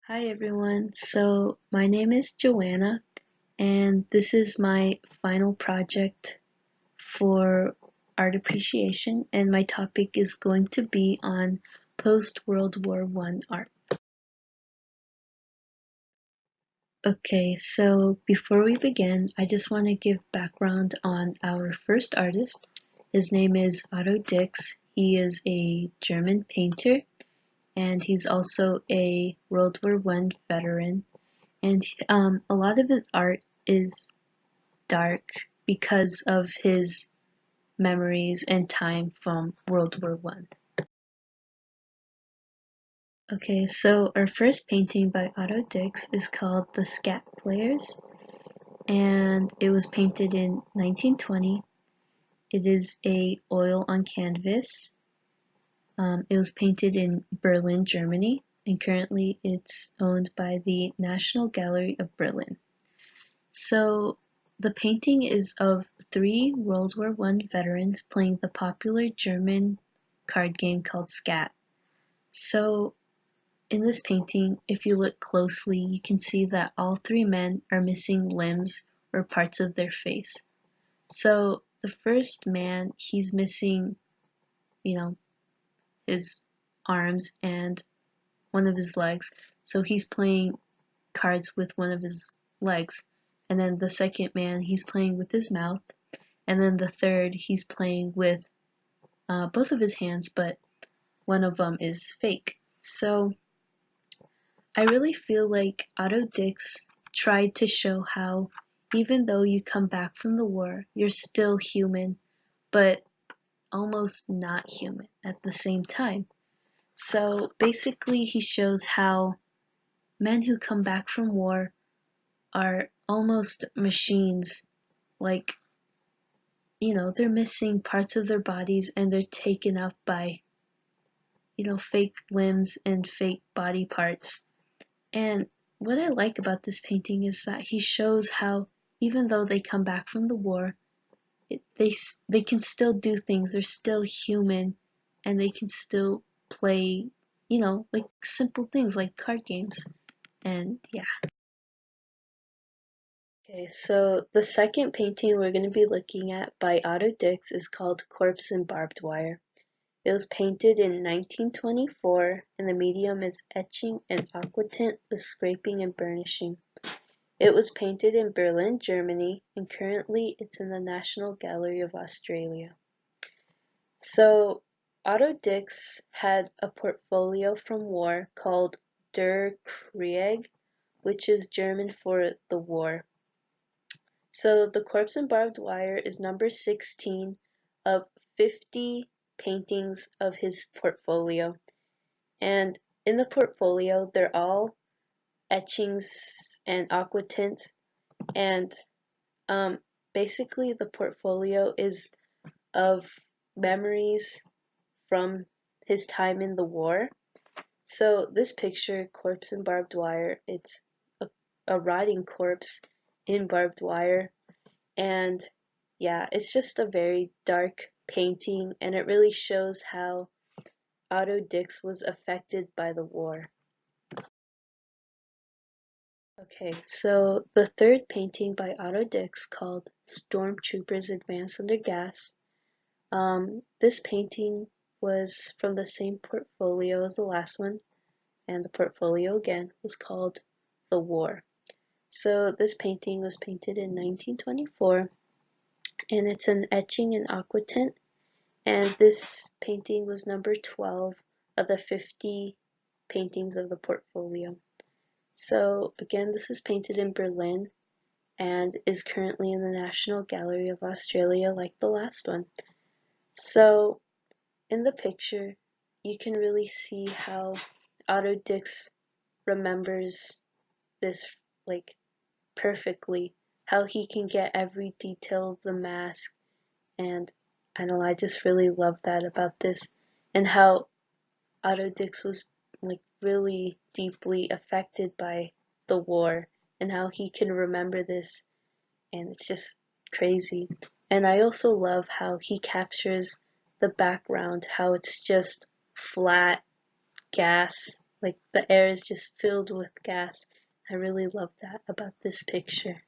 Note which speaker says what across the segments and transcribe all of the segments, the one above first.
Speaker 1: Hi everyone, so my name is Joanna and this is my final project for art appreciation and my topic is going to be on post-World War I art. Okay, so before we begin, I just want to give background on our first artist. His name is Otto Dix. He is a German painter and he's also a World War I veteran. And a lot of his art is dark because of his memories and time from World War One. Okay, so our first painting by Otto Dix is called The Scat Players, and it was painted in 1920. It is a oil on canvas. It was painted in Berlin, Germany, and currently it's owned by the National Gallery of Berlin. So the painting is of three World War I veterans playing the popular German card game called Skat. So in this painting, if you look closely, you can see that all three men are missing limbs or parts of their face. So the first man, he's missing, his arms and one of his legs. So he's playing cards with one of his legs. And then the second man, he's playing with his mouth. And then the third, he's playing with both of his hands, but one of them is fake. So I really feel like Otto Dix tried to show how even though you come back from the war, you're still human, but almost not human at the same time. So basically, he shows how men who come back from war are almost machines, like, they're missing parts of their bodies and they're taken up by, fake limbs and fake body parts. And what I like about this painting is that he shows how even though they come back from the war, they can still do things. They're still human, and they can still play, like simple things like card games. And yeah. Okay, so the second painting we're going to be looking at by Otto Dix is called Corpse and Barbed Wire. It was painted in 1924 and the medium is etching and aquatint with scraping and burnishing. It was painted in Berlin, Germany, and currently it's in the National Gallery of Australia. So Otto Dix had a portfolio from war called Der Krieg, which is German for the war. So the Corpse and Barbed Wire is number 16 of 50 paintings of his portfolio. And in the portfolio, they're all etchings and aquatints. And basically, the portfolio is of memories from his time in the war. So this picture, Corpse and Barbed Wire, it's a rotting corpse in barbed wire. And yeah, it's just a very dark painting and it really shows how Otto Dix was affected by the war. Okay, so the third painting by Otto Dix called Stormtroopers Advance Under Gas. This painting was from the same portfolio as the last one, and the portfolio again was called The War. So this painting was painted in 1924, and it's an etching in aquatint, and this painting was number 12 of the 50 paintings of the portfolio. So again, this is painted in Berlin and is currently in the National Gallery of Australia like the last one. So in the picture, you can really see how Otto Dix remembers this like perfectly, how he can get every detail of the mask, and I know I just really love that about this, and how Otto Dix was like really deeply affected by the war and how he can remember this, and it's just crazy. And I also love how he captures the background, how it's just flat gas like the air is just filled with gas. I really love that about this picture.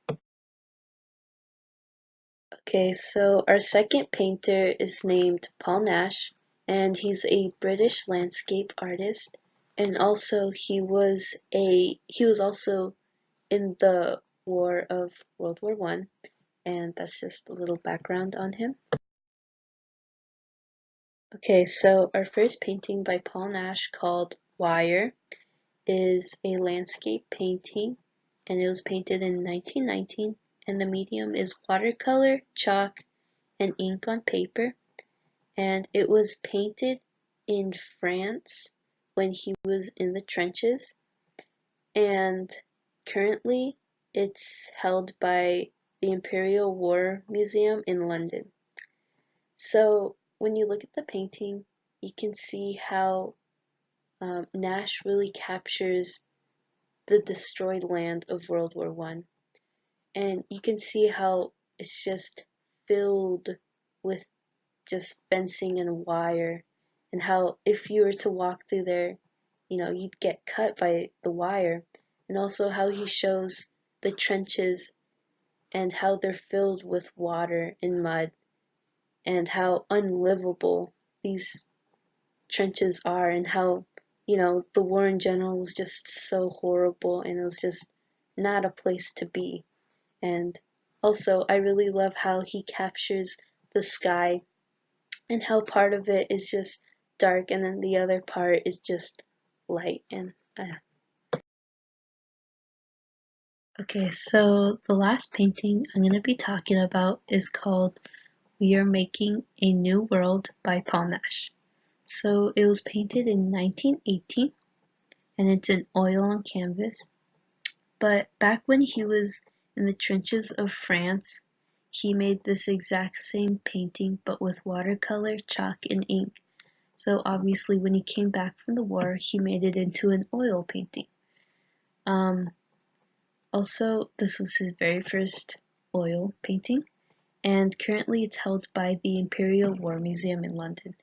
Speaker 1: Okay, so our second painter is named Paul Nash, and he's a British landscape artist, and also he was also in the War of World War One, and that's just a little background on him. Okay, so our first painting by Paul Nash called Wire is a landscape painting, and it was painted in 1919, and the medium is watercolor, chalk, and ink on paper, and it was painted in France when he was in the trenches, and currently it's held by the Imperial War Museum in London. So when you look at the painting, you can see how Nash really captures the destroyed land of World War One, and you can see how it's just filled with just fencing and wire, and how if you were to walk through there, you'd get cut by the wire, and also how he shows the trenches and how they're filled with water and mud, and how unlivable these trenches are, and how the war in general was just so horrible, and it was just not a place to be. And also I really love how he captures the sky, and how part of it is just dark and then the other part is just light. And okay, so the last painting I'm going to be talking about is called We Are Making a New World by Paul Nash. So it was painted in 1918, and it's in oil on canvas. But back when he was in the trenches of France, he made this exact same painting but with watercolor, chalk, and ink. So obviously when he came back from the war, he made it into an oil painting. Also, this was his very first oil painting, and currently it's held by the Imperial War Museum in London.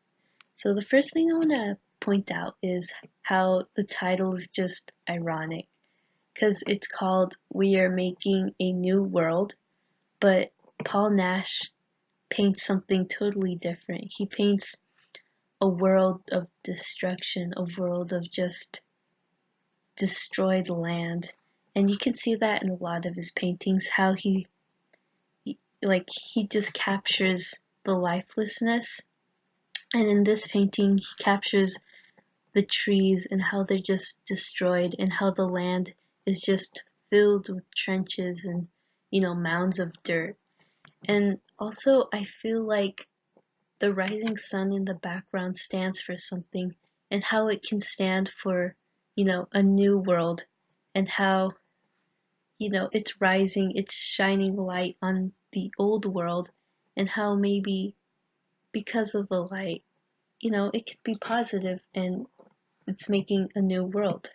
Speaker 1: So the first thing I want to point out is how the title is just ironic, because it's called We Are Making a New World, but Paul Nash paints something totally different. He paints a world of destruction, a world of just destroyed land. And you can see that in a lot of his paintings, how he just captures the lifelessness. And in this painting, he captures the trees and how they're just destroyed, and how the land is just filled with trenches and mounds of dirt. And also I feel like the rising sun in the background stands for something, and how it can stand for a new world, and how it's rising, it's shining light on the old world, and how maybe because of the light it could be positive, and it's making a new world.